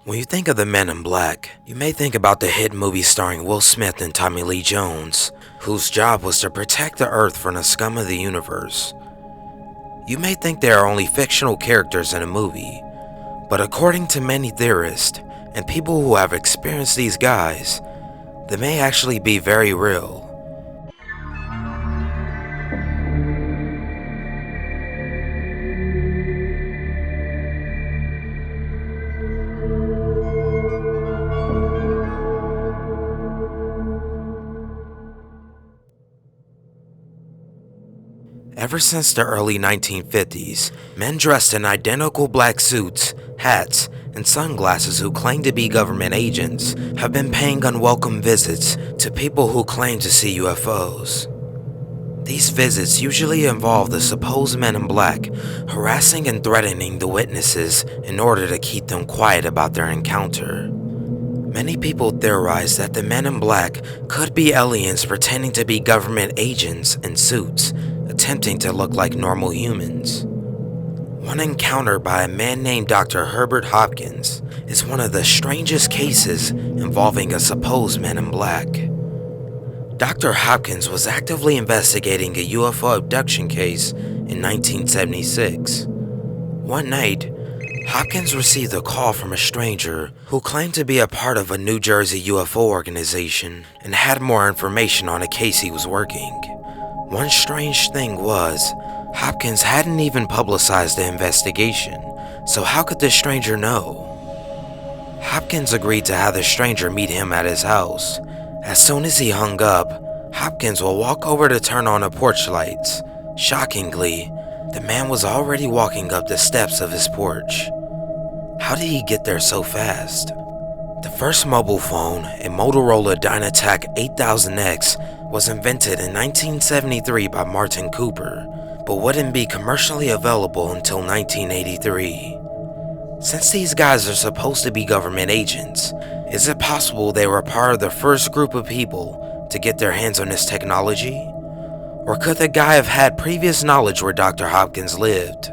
When you think of the Men in Black, you may think about the hit movie starring Will Smith and Tommy Lee Jones, whose job was to protect the Earth from the scum of the universe. You may think they are only fictional characters in a movie, but according to many theorists and people who have experienced these guys, they may actually be very real. Ever since the early 1950s, men dressed in identical black suits, hats, and sunglasses who claim to be government agents have been paying unwelcome visits to people who claim to see UFOs. These visits usually involve the supposed Men in Black harassing and threatening the witnesses in order to keep them quiet about their encounter. Many people theorize that the Men in Black could be aliens pretending to be government agents in suits, attempting to look like normal humans. One encounter by a man named Dr. Herbert Hopkins is one of the strangest cases involving a supposed Man in Black. Dr. Hopkins was actively investigating a UFO abduction case in 1976. One night, Hopkins received a call from a stranger who claimed to be a part of a New Jersey UFO organization and had more information on a case he was working. One strange thing was, Hopkins hadn't even publicized the investigation, so how could the stranger know? Hopkins agreed to have the stranger meet him at his house. As soon as he hung up, Hopkins will walk over to turn on the porch lights. Shockingly, the man was already walking up the steps of his porch. How did he get there so fast? The first mobile phone, a Motorola Dynatac 8000X, was invented in 1973 by Martin Cooper, but wouldn't be commercially available until 1983. Since these guys are supposed to be government agents, is it possible they were part of the first group of people to get their hands on this technology? Or could the guy have had previous knowledge where Dr. Hopkins lived?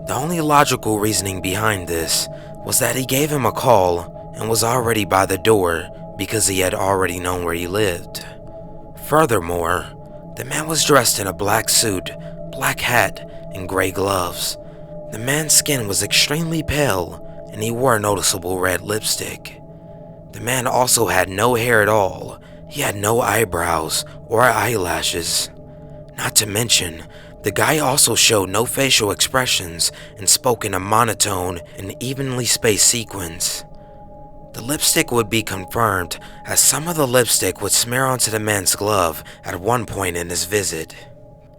The only logical reasoning behind this was that he gave him a call and was already by the door because he had already known where he lived. Furthermore, the man was dressed in a black suit, black hat, and gray gloves. The man's skin was extremely pale, and he wore noticeable red lipstick. The man also had no hair at all. He had no eyebrows or eyelashes. Not to mention, the guy also showed no facial expressions and spoke in a monotone and evenly spaced sequence. The lipstick would be confirmed, as some of the lipstick would smear onto the man's glove at one point in his visit.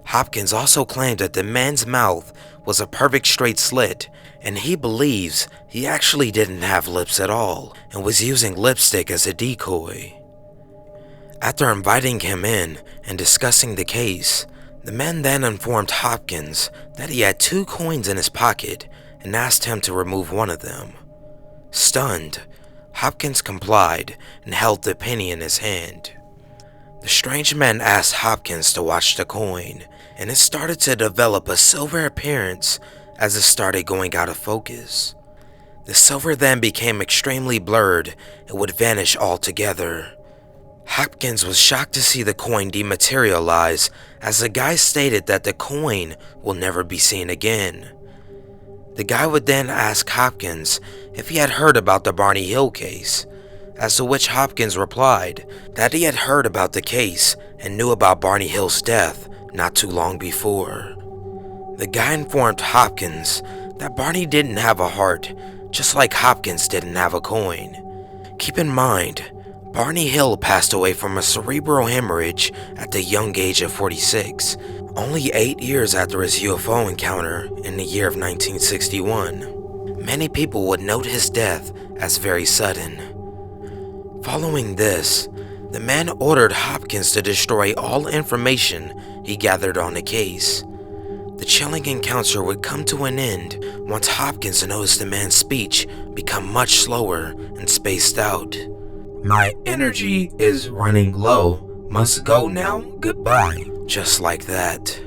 Hopkins also claimed that the man's mouth was a perfect straight slit, and he believes he actually didn't have lips at all and was using lipstick as a decoy. After inviting him in and discussing the case, the man then informed Hopkins that he had 2 coins in his pocket and asked him to remove one of them. Stunned, Hopkins complied and held the penny in his hand. The strange man asked Hopkins to watch the coin, and it started to develop a silver appearance as it started going out of focus. The silver then became extremely blurred and would vanish altogether. Hopkins was shocked to see the coin dematerialize, as the guy stated that the coin will never be seen again. The guy would then ask Hopkins if he had heard about the Barney Hill case, as to which Hopkins replied that he had heard about the case and knew about Barney Hill's death not too long before. The guy informed Hopkins that Barney didn't have a heart, just like Hopkins didn't have a coin. Keep in mind, Barney Hill passed away from a cerebral hemorrhage at the young age of 46, only 8 years after his UFO encounter in the year of 1961. Many people would note his death as very sudden. Following this, the man ordered Hopkins to destroy all information he gathered on the case. The chilling encounter would come to an end once Hopkins noticed the man's speech become much slower and spaced out. "My energy is running low. Must go now. Goodbye." Just like that.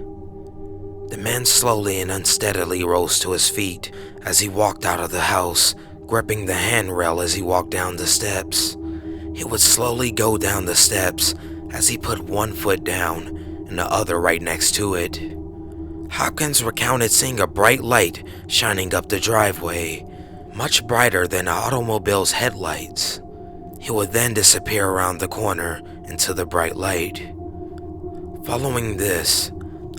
The man slowly and unsteadily rose to his feet as he walked out of the house, gripping the handrail as he walked down the steps. He would slowly go down the steps as he put one foot down and the other right next to it. Hopkins recounted seeing a bright light shining up the driveway, much brighter than an automobile's headlights. He would then disappear around the corner into the bright light. Following this,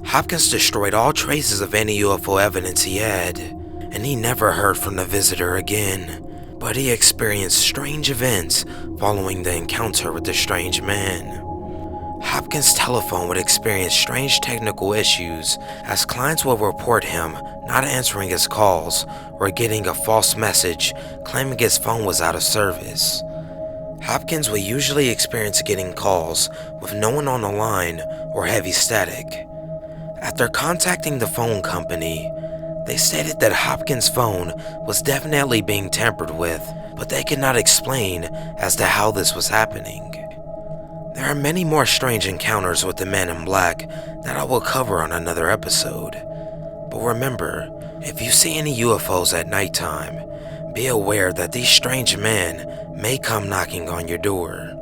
Hopkins destroyed all traces of any UFO evidence he had, and he never heard from the visitor again, but he experienced strange events following the encounter with the strange man. Hopkins' telephone would experience strange technical issues as clients would report him not answering his calls or getting a false message claiming his phone was out of service. Hopkins would usually experience getting calls with no one on the line or heavy static. After contacting the phone company, they stated that Hopkins' phone was definitely being tampered with, but they could not explain as to how this was happening. There are many more strange encounters with the Man in Black that I will cover on another episode. But remember, if you see any UFOs at nighttime, be aware that these strange men may come knocking on your door.